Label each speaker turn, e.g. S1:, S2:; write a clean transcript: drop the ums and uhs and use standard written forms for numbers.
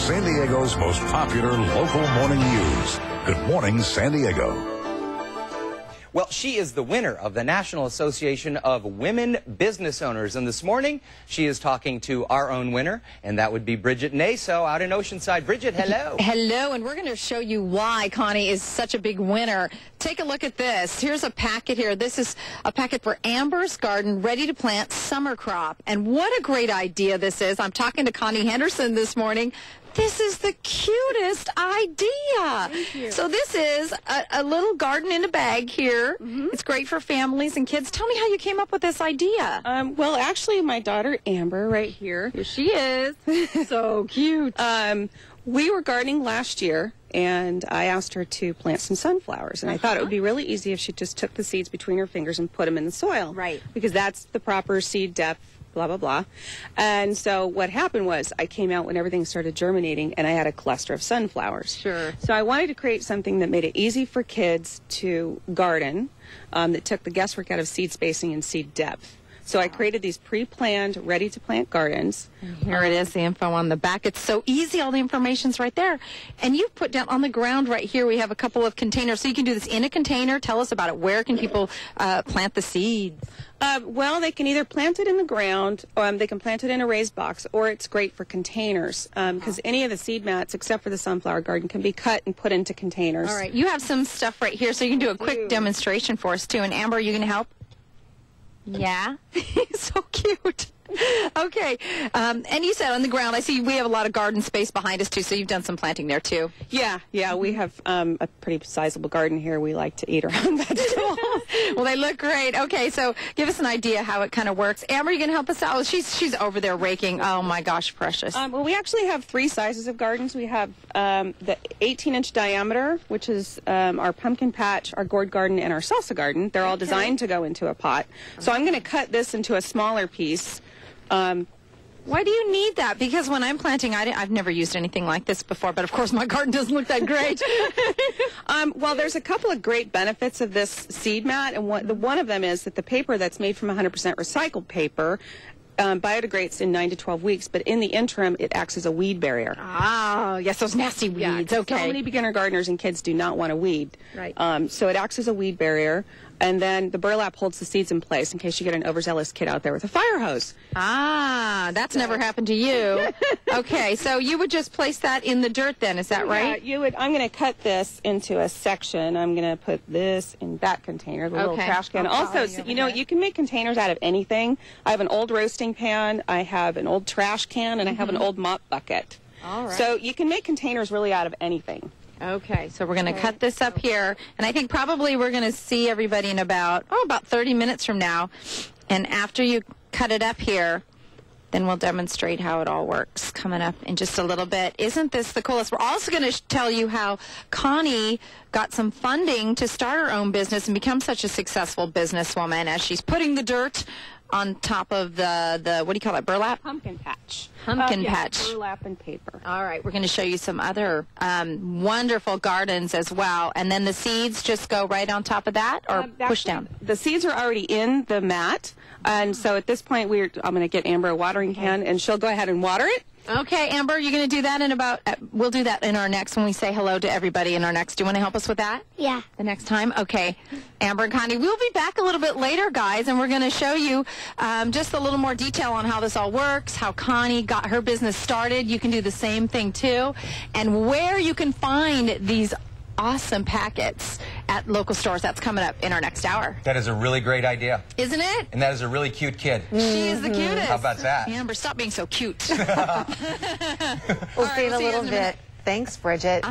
S1: San Diego's most popular local morning news. Good morning, San Diego.
S2: Well, she is the winner of the National Association of Women Business Owners. And this morning, she is talking to our own winner, and that would be Bridget Naso out in Oceanside. Bridget, hello.
S3: Hello, and we're going to show you why Connie is such a big winner. Take a look at this. Here's a packet here. This is a packet for Amber's Garden, ready to plant summer crop. And what a great idea this is. I'm talking to Connie Henderson this morning. This is the cutest idea.
S4: Thank you.
S3: So this is a little garden in a bag here. It's great for families and kids. Tell me how you came up with this idea.
S4: Well, actually, my daughter Amber, right here.
S3: Here she is. So cute.
S4: We were gardening last year, and I asked her to plant some sunflowers. And I thought it would be really easy if she just took the seeds between her fingers and put them in the soil.
S3: Right.
S4: Because that's the proper seed depth. Blah, blah, blah. And so what happened was I came out when everything started germinating, and I had a cluster of sunflowers.
S3: Sure.
S4: So I wanted to create something that made it easy for kids to garden, that took the guesswork out of seed spacing and seed depth. So I created these pre-planned, ready-to-plant gardens.
S3: Here it is, the info on the back. It's so easy. All the information's right there. And you've put down on the ground right here, we have a couple of containers. So you can do this in a container. Tell us about it. Where can people plant the seeds?
S4: Well, they can either plant it in the ground, they can plant it in a raised box, or it's great for containers, because any of the seed mats, except for the sunflower garden, can be cut and put into containers.
S3: All right. You have some stuff right here, so you can do a quick demonstration for us, too. And Amber, are you going to help? Yeah. So cute. Okay. And you said on the ground, I see we have a lot of garden space behind us, too, so you've done some planting there, too.
S4: Yeah, we have a pretty sizable garden here. We like to eat our own vegetables.
S3: Well, they look great. Okay, so give us an idea how it kind of works. Amber, you going to help us out? Oh, she's over there raking. Oh, my gosh, precious.
S4: Well, we actually have three sizes of gardens. We have the 18-inch diameter, which is our pumpkin patch, our gourd garden, and our salsa garden. They're all designed to go into a pot. So I'm going to cut this into a smaller piece.
S3: Why do you need that? Because when I'm planting, I've never used anything like this before, but of course my garden doesn't look that great.
S4: Well, there's a couple of great benefits of this seed mat, and one of them is that the paper that's made from 100% recycled paper biodegrades in 9 to 12 weeks, but in the interim, it acts as a weed barrier.
S3: Oh, yes, those nasty weeds.
S4: Yeah,
S3: okay.
S4: So many beginner gardeners and kids do not want to weed.
S3: Right.
S4: So it acts as a weed barrier, and then the burlap holds the seeds in place in case you get an overzealous kid out there with a fire hose.
S3: Ah, that's never happened to you. Okay, so you would just place that in the dirt then, is that right?
S4: Yeah, you would. I'm going to cut this into a section. I'm going to put this in that container, the little trash can. Also, you know, you can make containers out of anything. I have an old roasting pan, I have an old trash can, and I have an old mop bucket.
S3: All right.
S4: So you can make containers really out of anything.
S3: Okay, so we're going to cut this up here, and I think probably we're going to see everybody in about 30 minutes from now. And after you cut it up here, then we'll demonstrate how it all works coming up in just a little bit. Isn't this the coolest? We're also going to tell you how Connie got some funding to start her own business and become such a successful businesswoman as she's putting the dirt on top of the what do you call it, burlap?
S4: Pumpkin patch.
S3: Pumpkin patch.
S4: Burlap and paper.
S3: All right, we're going to show you some other wonderful gardens as well. And then the seeds just go right on top of that or push down?
S4: The seeds are already in the mat. And so at this point, I'm going to get Amber a watering can, and she'll go ahead and water it.
S3: Okay, Amber, you're going to do that in about, we'll do that in our next, when we say hello to everybody in our next. Do you want to help us with that?
S5: Yeah.
S3: The next time? Okay. Amber and Connie, we'll be back a little bit later, guys, and we're going to show you just a little more detail on how this all works, how Connie got her business started. You can do the same thing, too, and where you can find these awesome packets at local stores. That's coming up in our next hour.
S2: That is a really great idea.
S3: Isn't it?
S2: And that is a really cute kid.
S3: She is the cutest.
S2: How about that?
S3: Amber, stop being so cute.
S6: We'll see in a little bit. Thanks, Bridget.